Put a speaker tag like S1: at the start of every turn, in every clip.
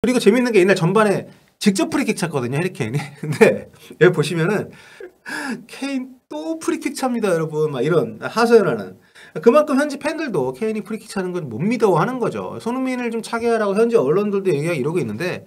S1: 그리고 재밌는 게 이날 전반에 직접 프리킥 찼거든요, 해리케인이. 근데 여기 보시면은 케인 또 프리킥 찹니다, 여러분. 막 이런 하소연하는. 그만큼 현지 팬들도 케인이 프리킥 차는 건 못 믿어하는 거죠. 손흥민을 좀 차게 하라고 현지 언론들도 얘기하고 이러고 있는데,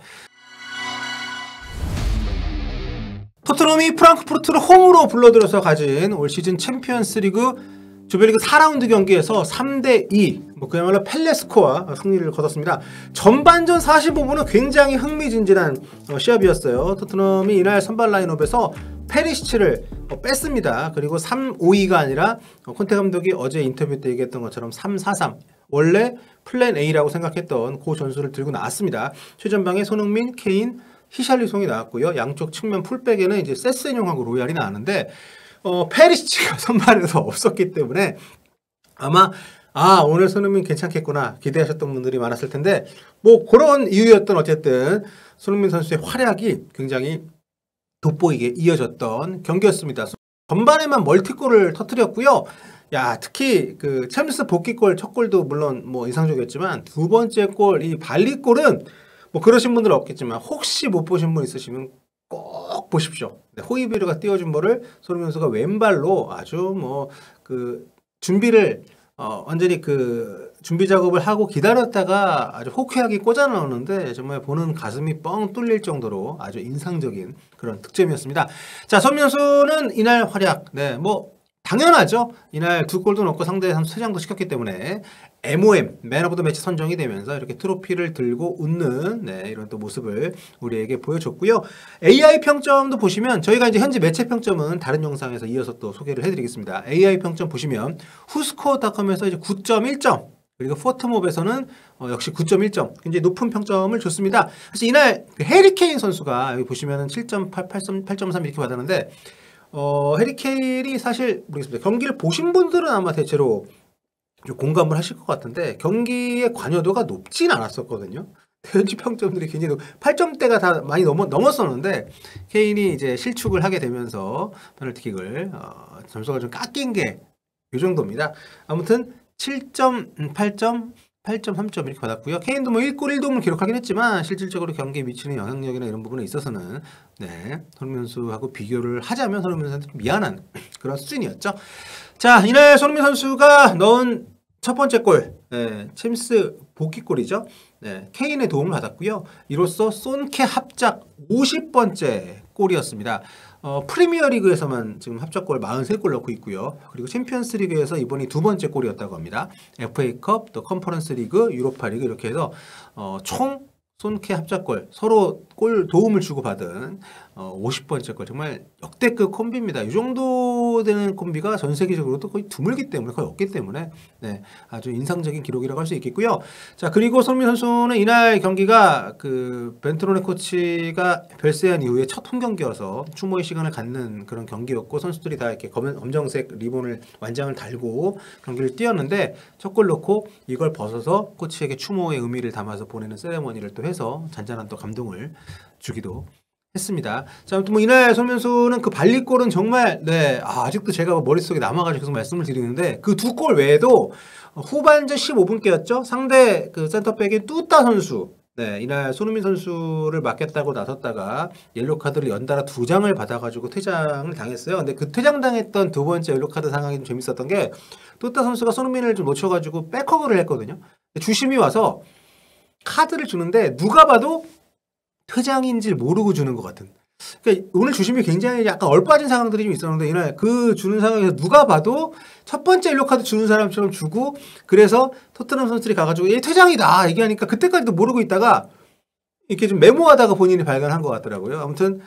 S1: 토트넘이 프랑크푸르트를 홈으로 불러들여서 가진 올 시즌 챔피언스리그 조별리그 4라운드 경기에서 3대2 그야말로 펠레스코와 승리를 거뒀습니다. 전반전 45분은 굉장히 흥미진진한 시합이었어요. 토트넘이 이날 선발 라인업에서 페리시치를 뺐습니다. 그리고 3-5-2가 아니라 콘테 감독이 어제 인터뷰 때 얘기했던 것처럼 3-4-3 원래 플랜 A라고 생각했던 그 전술을 들고 나왔습니다. 최전방에 손흥민, 케인, 히샬리송이 나왔고요. 양쪽 측면 풀백에는 이제 세스앤용하고 로얄이 나왔는데 페리시치가 선발에서 없었기 때문에 아마 오늘 손흥민 괜찮겠구나 기대하셨던 분들이 많았을 텐데 뭐 그런 이유였던 어쨌든 손흥민 선수의 활약이 굉장히 돋보이게 이어졌던 경기였습니다. 전반에만 멀티골을 터뜨렸고요. 야, 특히 그 챔스 복귀골 첫 골도 물론 뭐 인상적이었지만 두 번째 골 이 발리골은 뭐 그러신 분들은 없겠지만 혹시 못 보신 분 있으시면 꼭 보십시오. 호이비르가 띄워준 볼을 손흥민 선수가 왼발로 아주 뭐 그 준비를 완전히 그 준비 작업을 하고 기다렸다가 아주 호쾌하게 꽂아 넣었는데 정말 보는 가슴이 뻥 뚫릴 정도로 아주 인상적인 그런 득점이었습니다. 자, 손흥민 선수는 이날 활약, 뭐 당연하죠. 이날 두 골도 넣고 상대 선수 3장도 시켰기 때문에 MOM, 맨 오브 더 매치 선정이 되면서 이렇게 트로피를 들고 웃는 이런 또 모습을 우리에게 보여줬고요. AI 평점도 보시면 저희가 이제 현재 매체 평점은 다른 영상에서 이어서 또 소개를 해드리겠습니다. AI 평점 보시면 후스코어닷컴에서 이제 9.1점 그리고 포트몹에서는 역시 9.1점 굉장히 높은 평점을 줬습니다. 사실 이날 해리케인 선수가 여기 보시면은 7.8, 8.3 이렇게 받았는데 해리케인이 사실 모르겠습니다. 경기를 보신 분들은 아마 대체로 좀 공감을 하실 것 같은데 경기의 관여도가 높진 않았었거든요. 현지 평점들이 굉장히 8점대가 다 많이 넘었었는데 케인이 이제 실축을 하게 되면서 페널티킥을 점수가 좀 깎인 게 이 정도입니다. 아무튼 7.8점 8.3점 이렇게 받았고요. 케인도 뭐 1골 1도움을 기록하긴 했지만 실질적으로 경기에 미치는 영향력이나 이런 부분에 있어서는 손흥민 선수하고 비교를 하자면 손흥민 선수한테 좀 미안한 그런 수준이었죠. 자, 이날 손흥민 선수가 넣은 첫 번째 골, 챔스 복귀골이죠. 케인의 도움을 받았고요. 이로써 손케 합작 50번째 골이었습니다. 프리미어리그에서만 지금 합작골 43골 넣고 있고요. 그리고 챔피언스리그에서 이번이 두 번째 골이었다고 합니다. FA컵, 또 컨퍼런스리그, 유로파리그 이렇게 해서 총 손케 합작골 서로 골 도움을 주고받은 50번째 골 정말 역대급 콤비입니다. 이 정도 되는 콤비가 전 세계적으로도 거의 드물기 때문에 거의 없기 때문에 아주 인상적인 기록이라고 할 수 있겠고요. 자, 그리고 손흥민 선수는 이날 경기가 그 벤트로네 코치가 별세한 이후에 첫 홈경기여서 추모의 시간을 갖는 그런 경기였고 선수들이 다 이렇게 검정색 리본을 완장을 달고 경기를 뛰었는데 첫 골 넣고 이걸 벗어서 코치에게 추모의 의미를 담아서 보내는 세레머니를 또 해서 잔잔한 또 감동을 주기도 했습니다. 자, 아무튼 뭐 이날 손흥민 선수는 그 발리골은 정말 아직도 제가 머릿속에 남아가지고 계속 말씀을 드리는데 그 두 골 외에도 후반전 15분께였죠. 상대 그 센터백인 뚜따 선수 이날 손흥민 선수를 맡겠다고 나섰다가 옐로 카드를 연달아 2장을 받아가지고 퇴장을 당했어요. 근데 그 퇴장당했던 두 번째 옐로 카드 상황이 좀 재밌었던 게 뚜따 선수가 손흥민을 좀 놓쳐가지고 백허그를 했거든요. 주심이 와서 카드를 주는데 누가 봐도 퇴장인지 모르고 주는 것 같은. 그러니까 오늘 주심이 굉장히 약간 얼빠진 상황들이 좀 있었는데 이날 그 주는 상황에서 누가 봐도 첫 번째 옐로 카드 주는 사람처럼 주고 그래서 토트넘 선수들이 가가지고 얘 퇴장이다 얘기하니까 그때까지도 모르고 있다가 이렇게 좀 메모하다가 본인이 발견한 것 같더라고요. 아무튼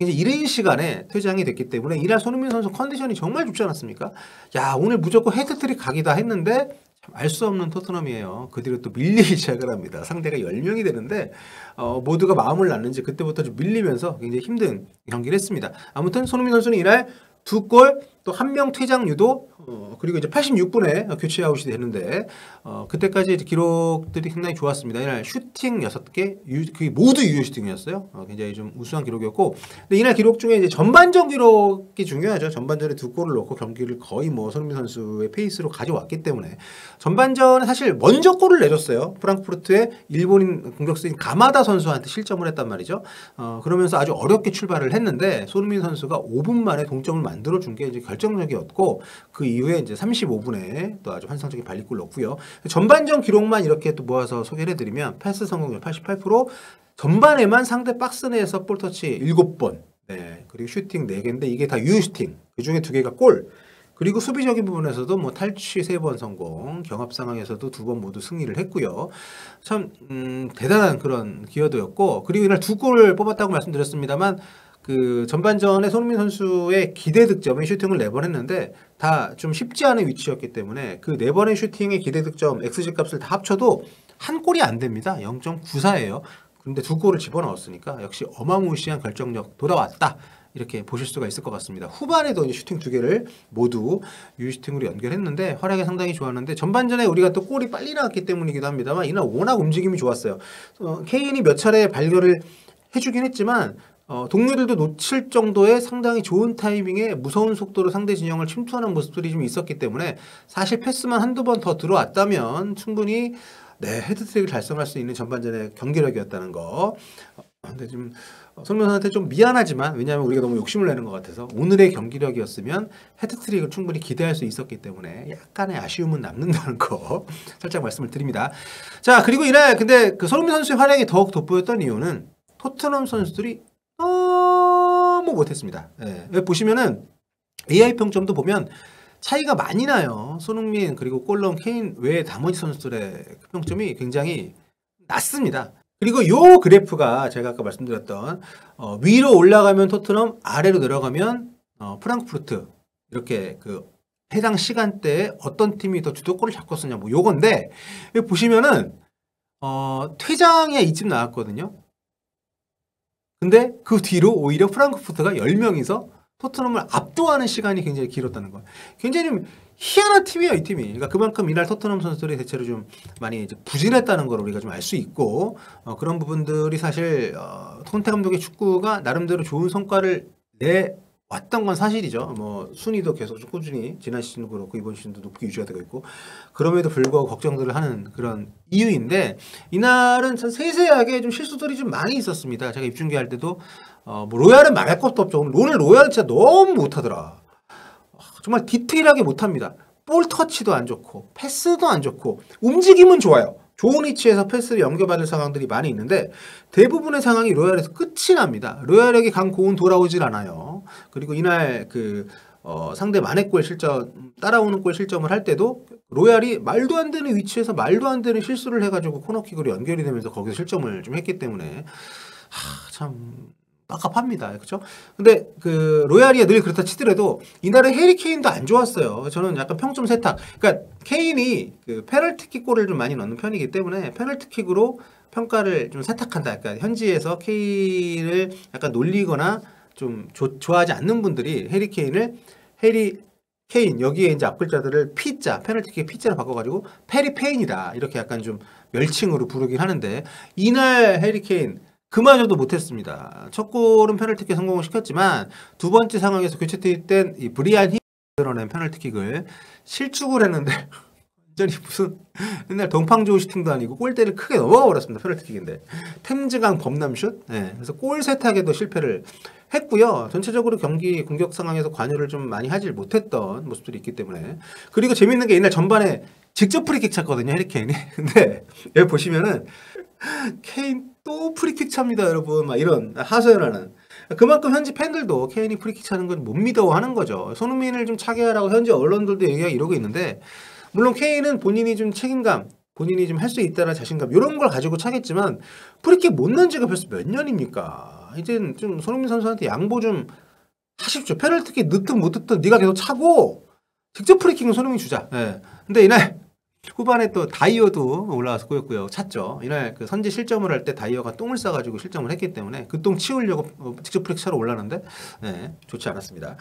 S1: 이제 이른 시간에 퇴장이 됐기 때문에 이날 손흥민 선수 컨디션이 정말 좋지 않았습니까? 야, 오늘 무조건 헤드트릭 각이다 했는데 알 수 없는 토트넘이에요. 그 뒤로 또 밀리기 시작을 합니다. 상대가 10명이 되는데 모두가 마음을 놨는지 그때부터 좀 밀리면서 굉장히 힘든 경기를 했습니다. 아무튼 손흥민 선수는 이날 2골 또 한 명 퇴장류도 그리고 이제 86분에 교체 아웃이 되는데 그때까지 기록들이 상당히 좋았습니다. 이날 슈팅 6개, 그게 모두 유효 슈팅이었어요. 굉장히 좀 우수한 기록이었고, 근데 이날 기록 중에 이제 전반전 기록이 중요하죠. 전반전에 2골을 넣고 경기를 거의 뭐 손흥민 선수의 페이스로 가져왔기 때문에 전반전에 사실 먼저 골을 내줬어요. 프랑크푸르트의 일본인 공격수인 가마다 선수한테 실점을 했단 말이죠. 그러면서 아주 어렵게 출발을 했는데 손흥민 선수가 5분 만에 동점을 만들어준 게 이제 결정적이었고, 그 이후에 이제 35분에 또 아주 환상적인 발리골을 넣고요. 전반전 기록만 이렇게 또 모아서 소개를 해드리면 패스 성공률 88%, 전반에만 상대 박스 내에서 볼 터치 7번, 네, 그리고 슈팅 4개인데 이게 다 유효 슈팅, 그 중에 2개가 골, 그리고 수비적인 부분에서도 뭐 탈취 3번 성공, 경합 상황에서도 2번 모두 승리를 했고요. 참 대단한 그런 기여도였고, 그리고 이날 2골을 뽑았다고 말씀드렸습니다만 그 전반전에 손흥민 선수의 기대 득점에 슈팅을 4번 했는데 다 좀 쉽지 않은 위치였기 때문에 그 4번의 슈팅의 기대 득점 XG 값을 다 합쳐도 한 골이 안 됩니다. 0.94예요. 그런데 2골을 집어넣었으니까 역시 어마무시한 결정력 돌아왔다, 이렇게 보실 수가 있을 것 같습니다. 후반에도 이제 슈팅 2개를 모두 유슈팅으로 연결했는데 활약이 상당히 좋았는데, 전반전에 우리가 또 골이 빨리 나왔기 때문이기도 합니다만 이날 워낙 움직임이 좋았어요. 케인이 몇 차례 발견을 해주긴 했지만 동료들도 놓칠 정도의 상당히 좋은 타이밍에 무서운 속도로 상대 진영을 침투하는 모습들이 좀 있었기 때문에 사실 패스만 한두 번 더 들어왔다면 충분히 네, 헤드트릭을 달성할 수 있는 전반전의 경기력이었다는 거. 근데 지금 손흥민 선수한테 좀 미안하지만, 왜냐하면 우리가 너무 욕심을 내는 것 같아서 오늘의 경기력이었으면 헤드트릭을 충분히 기대할 수 있었기 때문에 약간의 아쉬움은 남는다는 거 살짝 말씀을 드립니다. 자, 그리고 이날 근데 그 손흥민 선수의 활약이 더욱 돋보였던 이유는 토트넘 선수들이 너무 못했습니다. 네. 보시면은 AI 평점도 보면 차이가 많이 나요. 손흥민 그리고 골 넣은 케인 외에 나머지 선수들의 평점이 굉장히 낮습니다. 그리고 요 그래프가 제가 아까 말씀드렸던 위로 올라가면 토트넘, 아래로 내려가면 프랑크푸르트, 이렇게 그 해당 시간대에 어떤 팀이 더 주도골을 잡고 쓰냐, 뭐 요건데, 여기 보시면은 퇴장에 이쯤 나왔거든요. 근데 그 뒤로 오히려 프랑크푸르트가 10명이서 토트넘을 압도하는 시간이 굉장히 길었다는 거예요. 굉장히 좀 희한한 팀이에요, 이 팀이. 그러니까 그만큼 이날 토트넘 선수들이 대체로 좀 많이 이제 부진했다는 걸 우리가 좀 알 수 있고, 그런 부분들이 사실 콘테 감독의 축구가 나름대로 좋은 성과를 내왔던 건 사실이죠. 뭐 순위도 계속 좀 꾸준히 지난 시즌도 그렇고 이번 시즌도 높게 유지가 되고 있고, 그럼에도 불구하고 걱정들을 하는 그런 이유인데, 이날은 참 세세하게 좀 실수들이 좀 많이 있었습니다. 제가 입중계할 때도 뭐 로얄은 말할 것도 없죠. 오늘 로얄은 진짜 너무 못하더라. 정말 디테일하게 못합니다. 볼 터치도 안 좋고 패스도 안 좋고, 움직임은 좋아요. 좋은 위치에서 패스를 연결받을 상황들이 많이 있는데 대부분의 상황이 로얄에서 끝이 납니다. 로얄에게 간 공은 돌아오질 않아요. 그리고 이날 그 상대 만회골 실점, 따라오는 골 실점을 할 때도 로얄이 말도 안 되는 위치에서 말도 안 되는 실수를 해가지고 코너킥으로 연결이 되면서 거기서 실점을 좀 했기 때문에 참 깝깝합니다. 그렇죠? 근데 그 로얄이 늘 그렇다 치더라도 이날은 해리 케인도 안 좋았어요. 저는 약간 평점 세탁. 그러니까 케인이 그 페널티킥 골을 좀 많이 넣는 편이기 때문에 페널티킥으로 평가를 좀 세탁한다. 그러니까 현지에서 케인을 약간 놀리거나 좀 좋아하지 않는 분들이 해리 케인 여기에 이제 앞글자들을 P자, 페널티킥 P자로 바꿔가지고 페리 페인이다, 이렇게 약간 좀 멸칭으로 부르긴 하는데, 이날 해리 케인 그마저도 못했습니다. 첫 골은 페널티킥 성공을 시켰지만 두 번째 상황에서 교체 투입된 이 브리안 힘 드러낸 페널티킥을 실축을 했는데 완전히 무슨 옛날 동팡조 슈팅도 아니고 골대를 크게 넘어가 버렸습니다. 페널티킥인데 템즈강 범람슛. 네, 그래서 골 세탁에도 실패를 했고요. 전체적으로 경기 공격 상황에서 관여를 좀 많이 하질 못했던 모습들이 있기 때문에. 그리고 재밌는 게 이날 전반에 직접 프리킥 찼거든요, 해리 케인이. 근데 여기 보시면은 케인 또 프리킥 찹니다, 여러분. 막 이런 하소연하는. 그만큼 현지 팬들도 케인이 프리킥 차는 건 못 믿어하는 거죠. 손흥민을 좀 차게 하라고 현지 언론들도 얘기하고 이러고 있는데, 물론 케인은 본인이 좀 책임감, 본인이 좀 할 수 있다는 자신감, 이런 걸 가지고 차겠지만 프리킥 못 넣은 지가 벌써 몇 년입니까? 이젠 좀 손흥민 선수한테 양보 좀 하십시오. 페널티킥 넣든 못 넣든 네가 계속 차고 직접 프리킥은 손흥민 주자. 네. 근데 이날 후반에 또 다이어도 올라와서 꼬였고요. 찼죠. 이날 그 선제 실점을 할 때 다이어가 똥을 싸가지고 실점을 했기 때문에 그 똥 치우려고 직접 프렉 차로 올라는데 네, 좋지 않았습니다.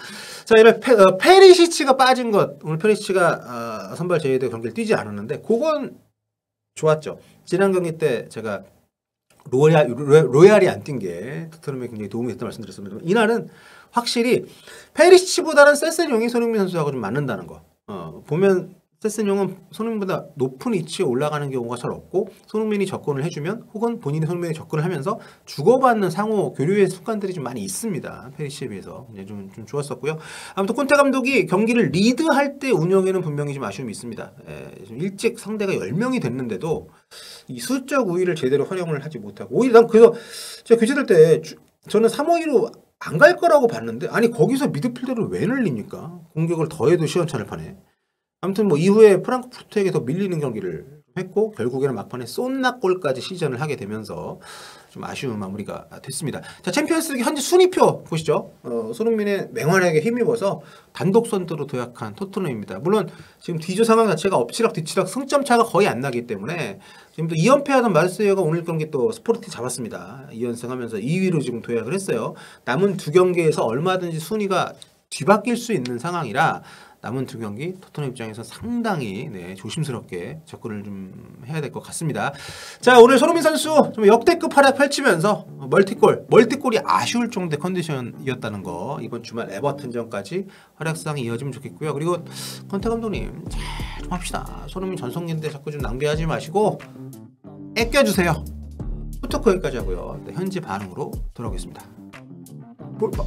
S1: 자, 이날 페리시치가 빠진 것. 오늘 페리시치가 선발 제외된 경기를 뛰지 않았는데 그건 좋았죠. 지난 경기 때 제가 로얄이 안 뛴 게 토트넘에 굉장히 도움이 됐다고 말씀드렸습니다. 이날은 확실히 페리시치보다는 세센용이 손흥민 선수하고 좀 맞는다는 거. 보면 세센용은 손흥민보다 높은 위치에 올라가는 경우가 잘 없고 손흥민이 접근을 해주면 혹은 본인이 손흥민이 접근을 하면서 주고받는 상호 교류의 순간들이 좀 많이 있습니다. 페리시치에 비해서 좀 좋았었고요. 아무튼 콘테 감독이 경기를 리드할 때 운영에는 분명히 좀 아쉬움이 있습니다. 좀 일찍 상대가 10명이 됐는데도 이 수적 우위를 제대로 활용을 하지 못하고 오히려 난 그래서 제가 교체될 때 저는 3-5-2로 안 갈 거라고 봤는데 아니 거기서 미드필더를 왜 늘립니까? 공격을 더해도 시원찮을 판에. 아무튼 뭐 이후에 프랑크푸르트에게 더 밀리는 경기를 했고 결국에는 막판에 쏜나골까지 시전을 하게 되면서 좀 아쉬운 마무리가 됐습니다. 자, 챔피언스리그 현재 순위표 보시죠. 손흥민의 맹활약에 힘입어서 단독 선두로 도약한 토트넘입니다. 물론 지금 D조 상황 자체가 엎치락 뒤치락 승점 차가 거의 안 나기 때문에 지금 또 2연패하던 마르세유가 오늘 경기 또 스포르티 잡았습니다. 2연승하면서 2위로 지금 도약을 했어요. 남은 두 경기에서 얼마든지 순위가 뒤바뀔 수 있는 상황이라 남은 두 경기 토트넘 입장에서 상당히 조심스럽게 접근을 좀 해야 될 것 같습니다. 자, 오늘 손흥민 선수 좀 역대급 활약 펼치면서 멀티골이 아쉬울 정도의 컨디션이었다는 거 이번 주말 에버튼전까지 활약상이 이어지면 좋겠고요. 그리고 컨테 감독님 잘 좀 합시다. 손흥민 전성기인데 자꾸 좀 낭비하지 마시고 아껴주세요. 후토크 여기까지 하고요. 현재 반응으로 돌아오겠습니다. 볼파